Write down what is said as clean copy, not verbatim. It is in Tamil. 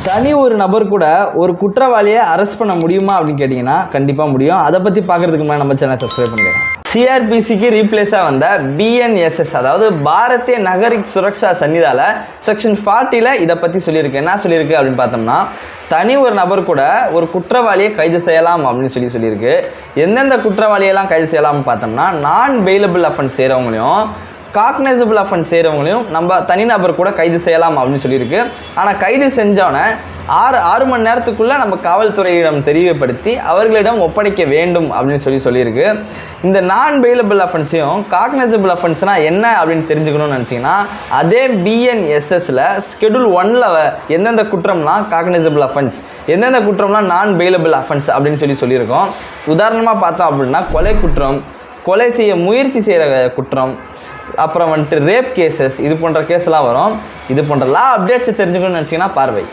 தனி ஒரு நபர் கூட ஒரு குற்றவாளியை அரெஸ்ட் பண்ண முடியுமா அப்படின்னு கேட்டிங்கன்னா கண்டிப்பாக முடியும். அதை பற்றி பார்க்குறதுக்கு முன்னாடி நம்ம சேனல் சப்ஸ்கிரைப் பண்ணுங்க. சிஆர்பிசிக்கு ரீப்ளேஸாக வந்த பிஎன்எஸ்எஸ் அதாவது பாரதிய நகரிக் சுரக்ஷா சன்னிதால செக்ஷன் 40ல் இதை பற்றி சொல்லியிருக்கு. என்ன சொல்லியிருக்கு அப்படின்னு பார்த்தோம்னா, தனி ஒரு நபர் கூட ஒரு குற்றவாளியை கைது செய்யலாம் அப்படின்னு சொல்லியிருக்கு. எந்தெந்த குற்றவாளியெல்லாம் கைது செய்யலாம்னு பார்த்தோம்னா, நான் பெயிலபிள் அஃபென்ஸ் செய்கிறவங்களையும் காக்னைசபிள் அஃபென்ஸ் செய்கிறவங்களையும் நம்ம தனிநபர் கூட கைது செய்யலாம் அப்படின்னு சொல்லியிருக்கு. ஆனால் கைது செஞ்சவனை 6 மணி நேரத்துக்குள்ளே நம்ம காவல்துறையிடம் தெரியப்படுத்தி அவர்களிடம் ஒப்படைக்க வேண்டும் அப்படின்னு சொல்லியிருக்கு. இந்த நான் பெயிலபிள் அஃபென்ஸையும் காக்னைசபிள் அஃபென்ஸ்னால் என்ன அப்படின்னு தெரிஞ்சுக்கணும்னு நினச்சிங்கன்னா, அதே பிஎன்எஸ்எஸ்ல ஸ்கெடியூல் 1ல் எந்தெந்த குற்றம்லாம் காக்னைசபிள் அஃபென்ஸ், எந்தெந்த குற்றம்லாம் நான் பெயிலபிள் அஃபென்ஸ் அப்படின்னு சொல்லியிருக்கோம். உதாரணமாக பார்த்தோம் அப்படின்னா, கொலை குற்றம், கொலை செய்ய முயற்சி செய்கிற குற்றம், அப்புறம் ரேப் கேசஸ், இது போன்ற கேஸ்லாம் வரும். இது போன்ற லா அப்டேட்ஸ் தெரிஞ்சுக்கணும்னு நினச்சிங்கன்னா பார்வை.